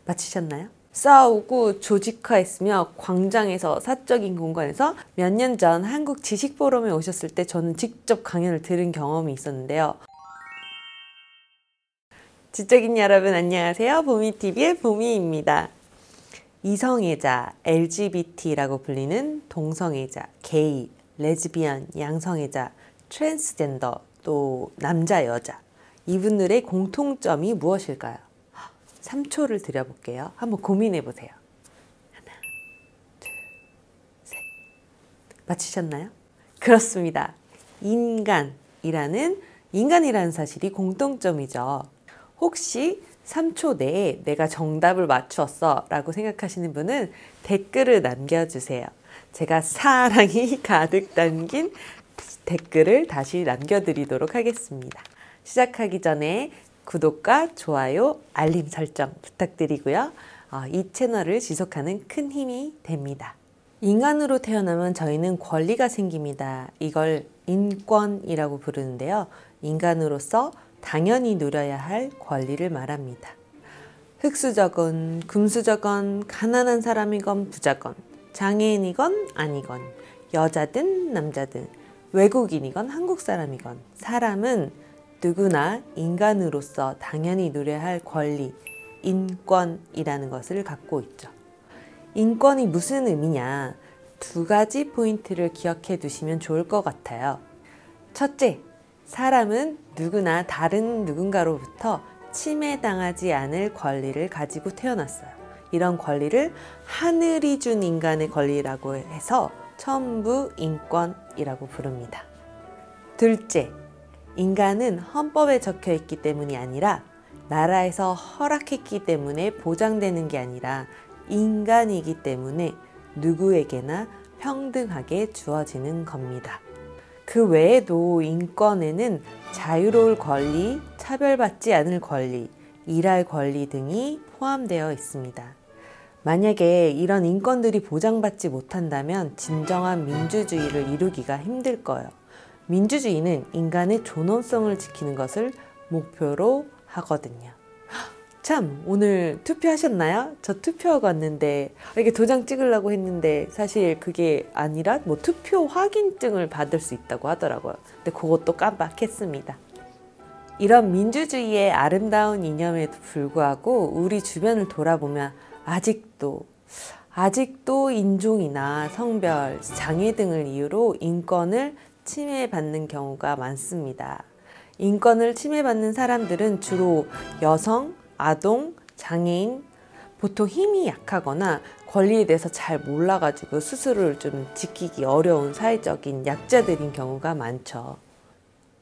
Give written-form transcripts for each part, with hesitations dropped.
마치셨나요? 싸우고 조직화했으며 광장에서 사적인 공간에서 몇 년 전 한국 지식포럼에 오셨을 때 저는 직접 강연을 들은 경험이 있었는데요. 지적인 여러분 안녕하세요. 보미TV의 보미입니다. 이성애자, LGBT라고 불리는 동성애자, 게이, 레즈비언, 양성애자, 트랜스젠더, 또 남자, 여자 이분들의 공통점이 무엇일까요? 3초를 드려볼게요. 한번 고민해 보세요. 하나, 둘, 셋. 맞히셨나요? 그렇습니다. 인간이라는 사실이 공통점이죠. 혹시 3초 내에 내가 정답을 맞추었어 라고 생각하시는 분은 댓글을 남겨주세요. 제가 사랑이 가득 담긴 댓글을 다시 남겨드리도록 하겠습니다. 시작하기 전에 구독과 좋아요, 알림 설정 부탁드리고요. 이 채널을 지속하는 큰 힘이 됩니다. 인간으로 태어나면 저희는 권리가 생깁니다. 이걸 인권이라고 부르는데요. 인간으로서 당연히 누려야 할 권리를 말합니다. 흑수저건, 금수저건, 가난한 사람이건 부자건, 장애인이건 아니건, 여자든 남자든, 외국인이건 한국 사람이건 사람은 누구나 인간으로서 당연히 누려야 할 권리, 인권이라는 것을 갖고 있죠. 인권이 무슨 의미냐? 2가지 포인트를 기억해 두시면 좋을 것 같아요. 첫째, 사람은 누구나 다른 누군가로부터 침해당하지 않을 권리를 가지고 태어났어요. 이런 권리를 하늘이 준 인간의 권리라고 해서 천부인권이라고 부릅니다. 둘째, 인간은 헌법에 적혀 있기 때문이 아니라 나라에서 허락했기 때문에 보장되는 게 아니라 인간이기 때문에 누구에게나 평등하게 주어지는 겁니다. 그 외에도 인권에는 자유로울 권리, 차별받지 않을 권리, 일할 권리 등이 포함되어 있습니다. 만약에 이런 인권들이 보장받지 못한다면 진정한 민주주의를 이루기가 힘들 거예요. 민주주의는 인간의 존엄성을 지키는 것을 목표로 하거든요. 참, 오늘 투표하셨나요? 저 투표하고 왔는데 이렇게 도장 찍으려고 했는데 사실 그게 아니라 투표 확인증을 받을 수 있다고 하더라고요. 근데 그것도 깜빡했습니다. 이런 민주주의의 아름다운 이념에도 불구하고 우리 주변을 돌아보면 아직도 인종이나 성별, 장애 등을 이유로 인권을 침해받는 경우가 많습니다. 인권을 침해받는 사람들은 주로 여성, 아동, 장애인, 보통 힘이 약하거나 권리에 대해서 잘 몰라가지고 스스로를 좀 지키기 어려운 사회적인 약자들인 경우가 많죠.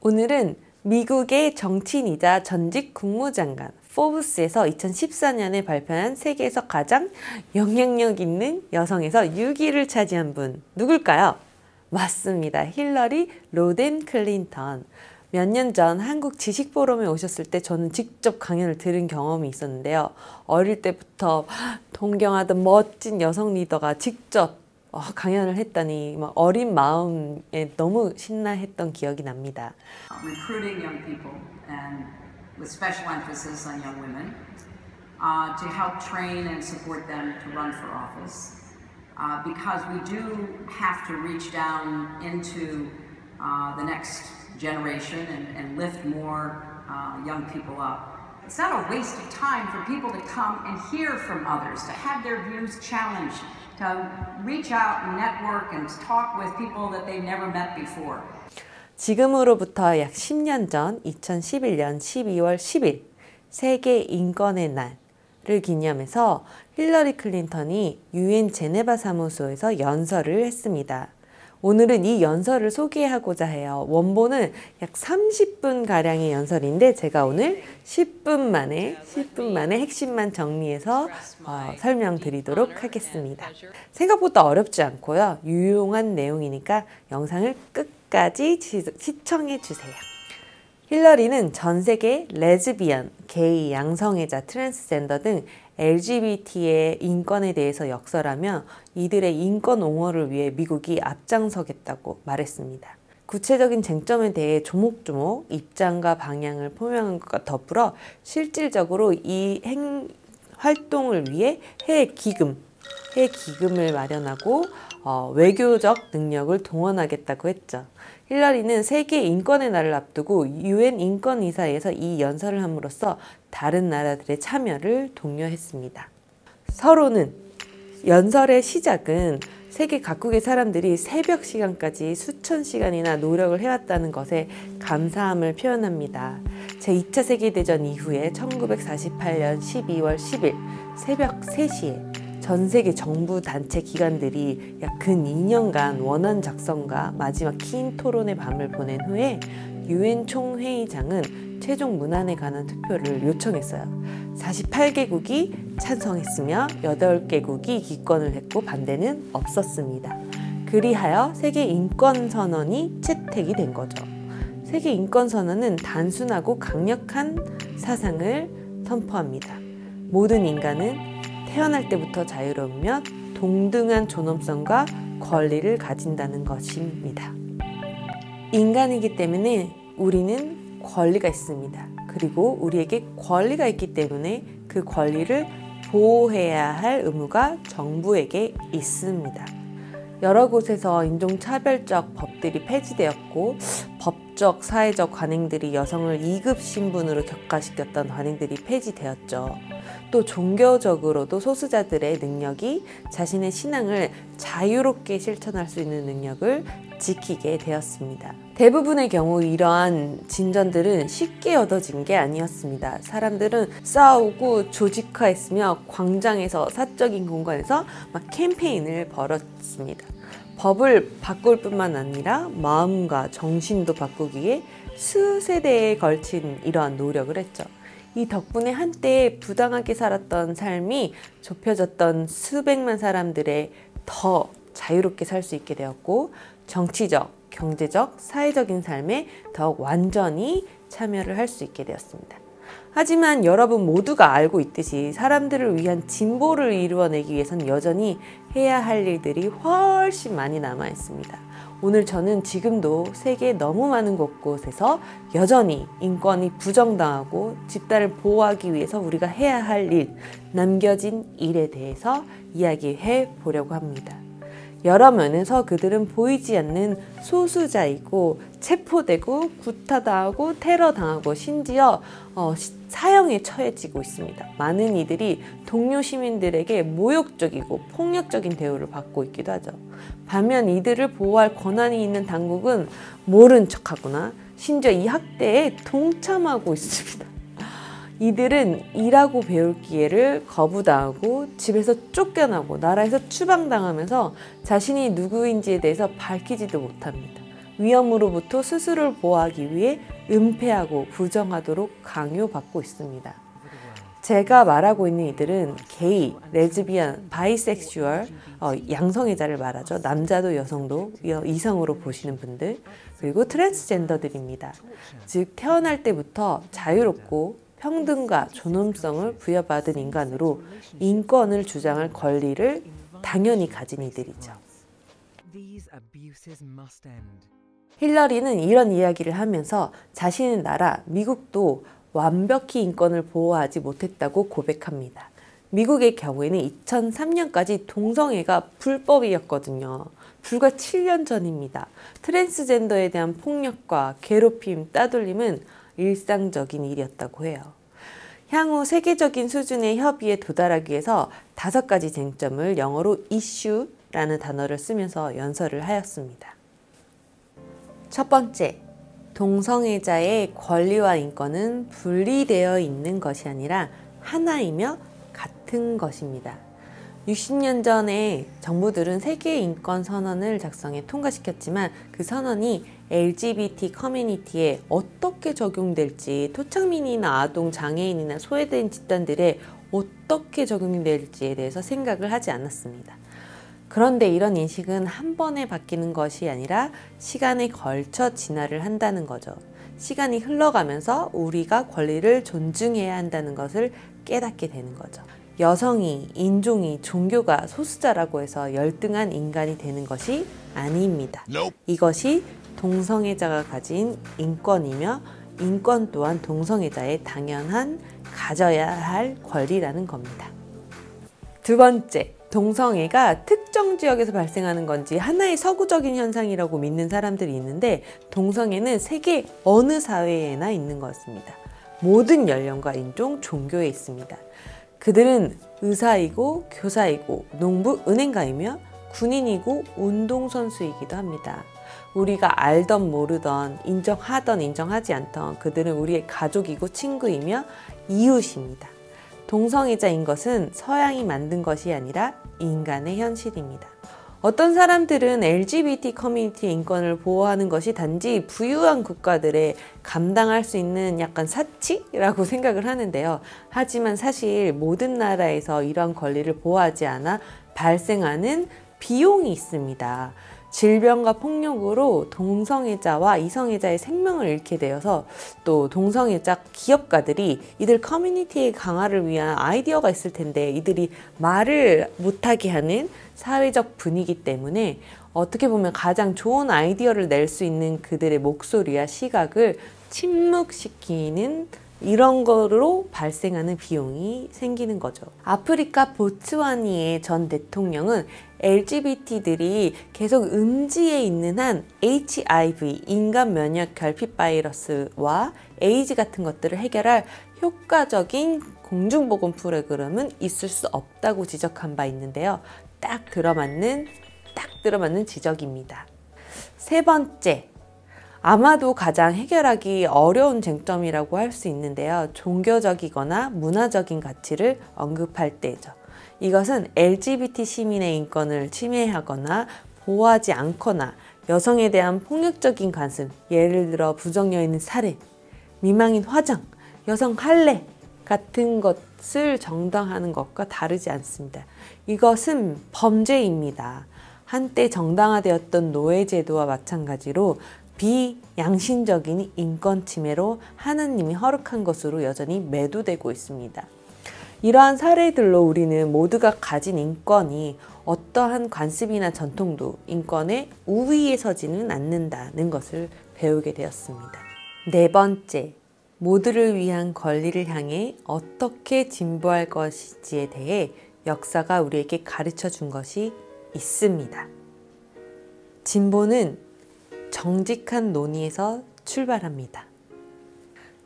오늘은 미국의 정치인이자 전직 국무장관 포브스에서 2014년에 발표한 세계에서 가장 영향력 있는 여성에서 6위를 차지한 분 누굴까요? 맞습니다. 힐러리 로덴 클린턴. 몇 년 전 한국 지식포럼에 오셨을 때 저는 직접 강연을 들은 경험이 있었는데요. 어릴 때부터 동경하던 멋진 여성 리더가 직접 강연을 했다니 어린 마음에 너무 신나했던 기억이 납니다. Recruiting young people and with special emphasis on young women to help train and support them to run for office. Because we do have to reach down into the next generation and lift more young people up. It's not a waste of time for people to come and hear from others, to have their views challenged, to reach out and network and talk with people that they've never met before. 지금으로부터 약 10년 전 2011년 12월 10일 세계 인권의 날을 기념해서 힐러리 클린턴이 UN 제네바 사무소에서 연설을 했습니다. 오늘은 이 연설을 소개하고자 해요. 원본은 약 30분가량의 연설인데 제가 오늘 10분 만에 핵심만 정리해서 설명드리도록 하겠습니다. 생각보다 어렵지 않고요. 유용한 내용이니까 영상을 끝까지 시청해 주세요. 힐러리는 전 세계 레즈비언, 게이, 양성애자, 트랜스젠더 등 LGBT의 인권에 대해서 역설하며 이들의 인권 옹호를 위해 미국이 앞장서겠다고 말했습니다. 구체적인 쟁점에 대해 조목조목 입장과 방향을 표명한 것과 더불어 실질적으로 이 활동을 위해 해외 기금을 마련하고 외교적 능력을 동원하겠다고 했죠. 힐러리는 세계 인권의 날을 앞두고 UN 인권이사회에서 이 연설을 함으로써 다른 나라들의 참여를 독려했습니다. 서로는 연설의 시작은 세계 각국의 사람들이 새벽 시간까지 수천 시간이나 노력을 해왔다는 것에 감사함을 표현합니다. 제2차 세계대전 이후에 1948년 12월 10일 새벽 3시에 전 세계 정부 단체 기관들이 약 근 2년간 원안 작성과 마지막 긴 토론의 밤을 보낸 후에 UN 총회의장은 최종 문안에 관한 투표를 요청했어요. 48개국이 찬성했으며 8개국이 기권을 했고 반대는 없었습니다. 그리하여 세계인권선언이 채택이 된 거죠. 세계인권선언은 단순하고 강력한 사상을 선포합니다. 모든 인간은 태어날 때부터 자유로우며 동등한 존엄성과 권리를 가진다는 것입니다. 인간이기 때문에 우리는 권리가 있습니다. 그리고 우리에게 권리가 있기 때문에 그 권리를 보호해야 할 의무가 정부에게 있습니다. 여러 곳에서 인종차별적 법들이 폐지되었고 법적, 사회적 관행들이 여성을 2급 신분으로 격화시켰던 관행들이 폐지되었죠. 또 종교적으로도 소수자들의 능력이 자신의 신앙을 자유롭게 실천할 수 있는 능력을 지키게 되었습니다. 대부분의 경우 이러한 진전들은 쉽게 얻어진 게 아니었습니다. 사람들은 싸우고 조직화했으며 광장에서 사적인 공간에서 막 캠페인을 벌였습니다. 법을 바꿀 뿐만 아니라 마음과 정신도 바꾸기에 수세대에 걸친 이러한 노력을 했죠. 이 덕분에 한때 부당하게 살았던 삶이 좁혀졌던 수백만 사람들의 더 자유롭게 살 수 있게 되었고 정치적, 경제적, 사회적인 삶에 더욱 완전히 참여를 할 수 있게 되었습니다. 하지만 여러분 모두가 알고 있듯이 사람들을 위한 진보를 이루어내기 위해선 여전히 해야 할 일들이 훨씬 많이 남아 있습니다. 오늘 저는 지금도 세계 너무 많은 곳곳에서 여전히 인권이 부정당하고 집단을 보호하기 위해서 우리가 해야 할 일, 남겨진 일에 대해서 이야기해 보려고 합니다. 여러 면에서 그들은 보이지 않는 소수자이고 체포되고 구타당하고 테러당하고 심지어 사형에 처해지고 있습니다. 많은 이들이 동료 시민들에게 모욕적이고 폭력적인 대우를 받고 있기도 하죠. 반면 이들을 보호할 권한이 있는 당국은 모른 척하거나 심지어 이 학대에 동참하고 있습니다. 이들은 일하고 배울 기회를 거부당하고 집에서 쫓겨나고 나라에서 추방당하면서 자신이 누구인지에 대해서 밝히지도 못합니다. 위험으로부터 스스로를 보호하기 위해 은폐하고 부정하도록 강요받고 있습니다. 제가 말하고 있는 이들은 게이, 레즈비언, 바이섹슈얼, 양성애자를 말하죠. 남자도 여성도 이성으로 보시는 분들, 그리고 트랜스젠더들입니다. 즉 태어날 때부터 자유롭고 평등과 존엄성을 부여받은 인간으로 인권을 주장할 권리를 당연히 가진 이들이죠. 힐러리는 이런 이야기를 하면서 자신의 나라 미국도 완벽히 인권을 보호하지 못했다고 고백합니다. 미국의 경우에는 2003년까지 동성애가 불법이었거든요. 불과 7년 전입니다. 트랜스젠더에 대한 폭력과 괴롭힘, 따돌림은 일상적인 일이었다고 해요. 향후 세계적인 수준의 협의에 도달하기 위해서 5가지 쟁점을 영어로 issue라는 단어를 쓰면서 연설을 하였습니다. 첫 번째, 동성애자의 권리와 인권은 분리되어 있는 것이 아니라 하나이며 같은 것입니다. 60년 전에 정부들은 세계인권선언을 작성해 통과시켰지만 그 선언이 LGBT 커뮤니티에 어떻게 적용될지, 토착민이나 아동, 장애인이나 소외된 집단들에 어떻게 적용될지에 대해서 생각을 하지 않았습니다. 그런데 이런 인식은 한 번에 바뀌는 것이 아니라 시간에 걸쳐 진화를 한다는 거죠. 시간이 흘러가면서 우리가 권리를 존중해야 한다는 것을 깨닫게 되는 거죠. 여성이, 인종이, 종교가 소수자라고 해서 열등한 인간이 되는 것이 아닙니다. 이것이 동성애자가 가진 인권이며 인권 또한 동성애자의 당연한 가져야 할 권리라는 겁니다. 두 번째, 동성애가 특정 지역에서 발생하는 건지 하나의 서구적인 현상이라고 믿는 사람들이 있는데, 동성애는 세계 어느 사회에나 있는 것입니다. 모든 연령과 인종, 종교에 있습니다. 그들은 의사이고 교사이고 농부, 은행가이며 군인이고 운동선수이기도 합니다. 우리가 알던 모르던, 인정하던 인정하지 않던 그들은 우리의 가족이고 친구이며 이웃입니다. 동성애자인 것은 서양이 만든 것이 아니라 인간의 현실입니다. 어떤 사람들은 LGBT 커뮤니티의 인권을 보호하는 것이 단지 부유한 국가들에 감당할 수 있는 약간 사치라고 생각을 하는데요. 하지만 사실 모든 나라에서 이러한 권리를 보호하지 않아 발생하는 비용이 있습니다. 질병과 폭력으로 동성애자와 이성애자의 생명을 잃게 되어서, 또 동성애자 기업가들이 이들 커뮤니티의 강화를 위한 아이디어가 있을 텐데 이들이 말을 못하게 하는 사회적 분위기 때문에 어떻게 보면 가장 좋은 아이디어를 낼 수 있는 그들의 목소리와 시각을 침묵시키는 이런 거로 발생하는 비용이 생기는 거죠. 아프리카 보츠와니의 전 대통령은 LGBT들이 계속 음지에 있는 한 HIV, 인간 면역 결핍 바이러스와 에이즈 같은 것들을 해결할 효과적인 공중보건 프로그램은 있을 수 없다고 지적한 바 있는데요. 딱 들어맞는 지적입니다. 세 번째, 아마도 가장 해결하기 어려운 쟁점이라고 할 수 있는데요. 종교적이거나 문화적인 가치를 언급할 때죠. 이것은 LGBT 시민의 인권을 침해하거나 보호하지 않거나 여성에 대한 폭력적인 관습, 예를 들어 부정여인의 살해, 미망인 화장, 여성 할례 같은 것을 정당화하는 것과 다르지 않습니다. 이것은 범죄입니다. 한때 정당화되었던 노예제도와 마찬가지로 비양심적인 인권 침해로 하느님이 허락한 것으로 여전히 매도되고 있습니다. 이러한 사례들로 우리는 모두가 가진 인권이 어떠한 관습이나 전통도 인권의 우위에 서지는 않는다는 것을 배우게 되었습니다. 네 번째, 모두를 위한 권리를 향해 어떻게 진보할 것인지에 대해 역사가 우리에게 가르쳐 준 것이 있습니다. 진보는 정직한 논의에서 출발합니다.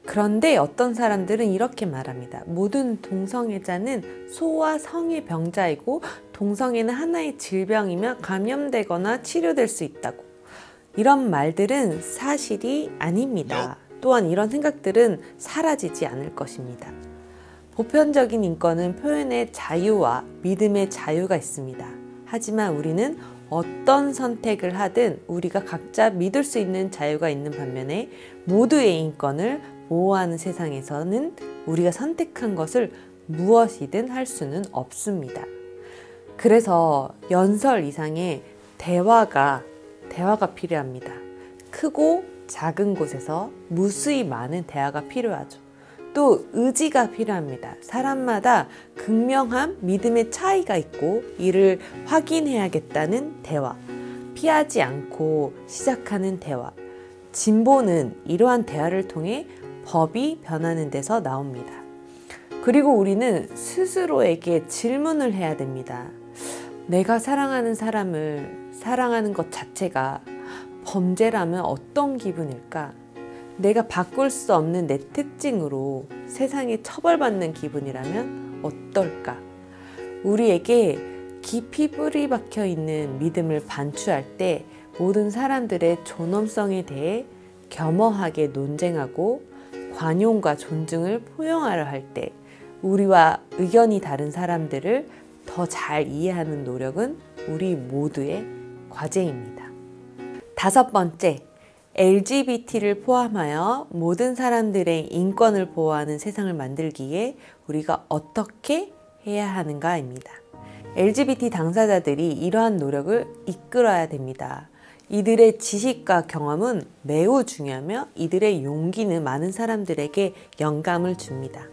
그런데 어떤 사람들은 이렇게 말합니다. 모든 동성애자는 소와 성의 병자이고 동성애는 하나의 질병이며 감염되거나 치료될 수 있다고. 이런 말들은 사실이 아닙니다. 또한 이런 생각들은 사라지지 않을 것입니다. 보편적인 인권은 표현의 자유와 믿음의 자유가 있습니다. 하지만 우리는 어떤 선택을 하든 우리가 각자 믿을 수 있는 자유가 있는 반면에 모두의 인권을 보호하는 세상에서는 우리가 선택한 것을 무엇이든 할 수는 없습니다. 그래서 연설 이상의 대화가 필요합니다. 크고 작은 곳에서 무수히 많은 대화가 필요하죠. 또 의지가 필요합니다. 사람마다 극명한 믿음의 차이가 있고 이를 확인해야겠다는 대화, 피하지 않고 시작하는 대화. 진보는 이러한 대화를 통해 법이 변하는 데서 나옵니다. 그리고 우리는 스스로에게 질문을 해야 됩니다. 내가 사랑하는 사람을 사랑하는 것 자체가 범죄라면 어떤 기분일까? 내가 바꿀 수 없는 내 특징으로 세상에 처벌받는 기분이라면 어떨까? 우리에게 깊이 뿌리 박혀 있는 믿음을 반추할 때 모든 사람들의 존엄성에 대해 겸허하게 논쟁하고 관용과 존중을 포용하려 할 때 우리와 의견이 다른 사람들을 더 잘 이해하는 노력은 우리 모두의 과제입니다. 다섯 번째, LGBT를 포함하여 모든 사람들의 인권을 보호하는 세상을 만들기에 우리가 어떻게 해야 하는가입니다. LGBT 당사자들이 이러한 노력을 이끌어야 됩니다. 이들의 지식과 경험은 매우 중요하며 이들의 용기는 많은 사람들에게 영감을 줍니다.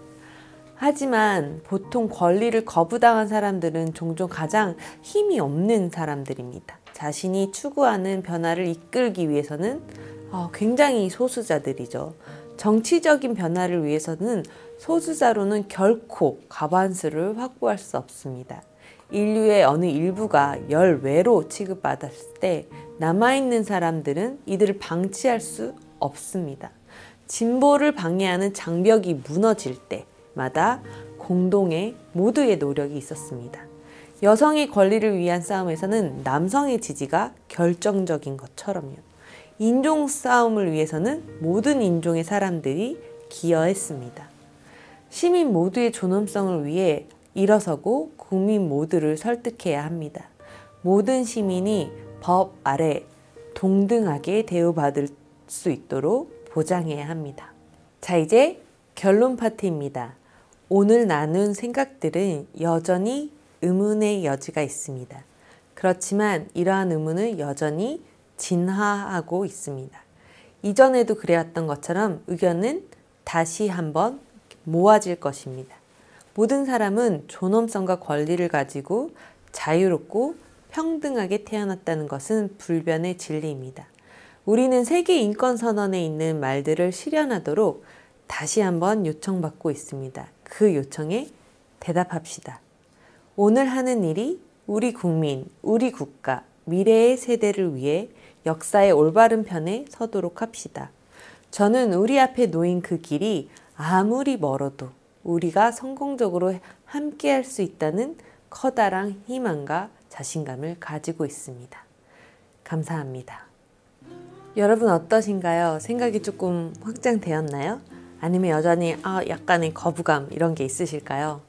하지만 보통 권리를 거부당한 사람들은 종종 가장 힘이 없는 사람들입니다. 자신이 추구하는 변화를 이끌기 위해서는 굉장히 소수자들이죠. 정치적인 변화를 위해서는 소수자로는 결코 과반수를 확보할 수 없습니다. 인류의 어느 일부가 열외로 취급받았을 때 남아있는 사람들은 이들을 방치할 수 없습니다. 진보를 방해하는 장벽이 무너질 때마다 공동의 모두의 노력이 있었습니다. 여성의 권리를 위한 싸움에서는 남성의 지지가 결정적인 것처럼요. 인종 싸움을 위해서는 모든 인종의 사람들이 기여했습니다. 시민 모두의 존엄성을 위해 일어서고 국민 모두를 설득해야 합니다. 모든 시민이 법 아래 동등하게 대우받을 수 있도록 보장해야 합니다. 자, 이제 결론 파트입니다. 오늘 나눈 생각들은 여전히 의문의 여지가 있습니다. 그렇지만 이러한 의문은 여전히 진화하고 있습니다. 이전에도 그래왔던 것처럼 의견은 다시 한번 모아질 것입니다. 모든 사람은 존엄성과 권리를 가지고 자유롭고 평등하게 태어났다는 것은 불변의 진리입니다. 우리는 세계 인권 선언에 있는 말들을 실현하도록 다시 한번 요청받고 있습니다. 그 요청에 대답합시다. 오늘 하는 일이 우리 국민, 우리 국가, 미래의 세대를 위해 역사의 올바른 편에 서도록 합시다. 저는 우리 앞에 놓인 그 길이 아무리 멀어도 우리가 성공적으로 함께 할 수 있다는 커다란 희망과 자신감을 가지고 있습니다. 감사합니다. 여러분 어떠신가요? 생각이 조금 확장되었나요? 아니면 여전히 약간의 거부감 이런 게 있으실까요?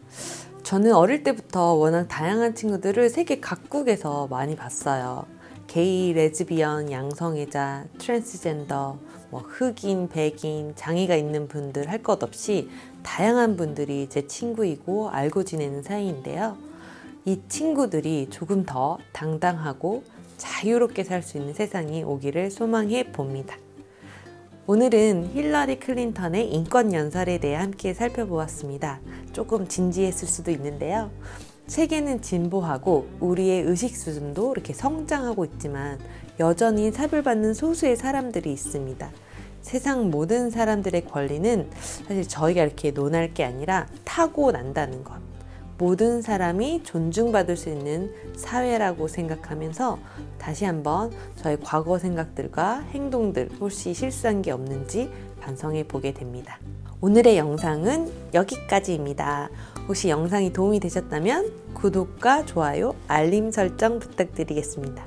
저는 어릴 때부터 워낙 다양한 친구들을 세계 각국에서 많이 봤어요. 게이, 레즈비언, 양성애자, 트랜스젠더, 흑인, 백인, 장애가 있는 분들 할 것 없이 다양한 분들이 제 친구이고 알고 지내는 사이인데요. 이 친구들이 조금 더 당당하고 자유롭게 살 수 있는 세상이 오기를 소망해 봅니다. 오늘은 힐러리 클린턴의 인권 연설에 대해 함께 살펴보았습니다. 조금 진지했을 수도 있는데요. 세계는 진보하고 우리의 의식 수준도 이렇게 성장하고 있지만 여전히 차별받는 소수의 사람들이 있습니다. 세상 모든 사람들의 권리는 사실 저희가 이렇게 논할 게 아니라 타고난다는 것. 모든 사람이 존중받을 수 있는 사회라고 생각하면서 다시 한번 저의 과거 생각들과 행동들 혹시 실수한 게 없는지 반성해 보게 됩니다. 오늘의 영상은 여기까지입니다. 혹시 영상이 도움이 되셨다면 구독과 좋아요, 알림 설정 부탁드리겠습니다.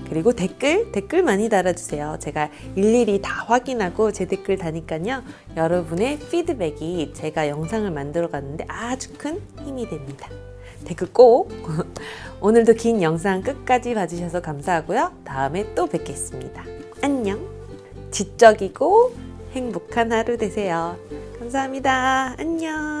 그리고 댓글 많이 달아주세요. 제가 일일이 다 확인하고 제 댓글 다니까요. 여러분의 피드백이 제가 영상을 만들어 갔는데 아주 큰 힘이 됩니다. 댓글 꼭! 오늘도 긴 영상 끝까지 봐주셔서 감사하고요. 다음에 또 뵙겠습니다. 안녕! 지적이고 행복한 하루 되세요. 감사합니다. 안녕!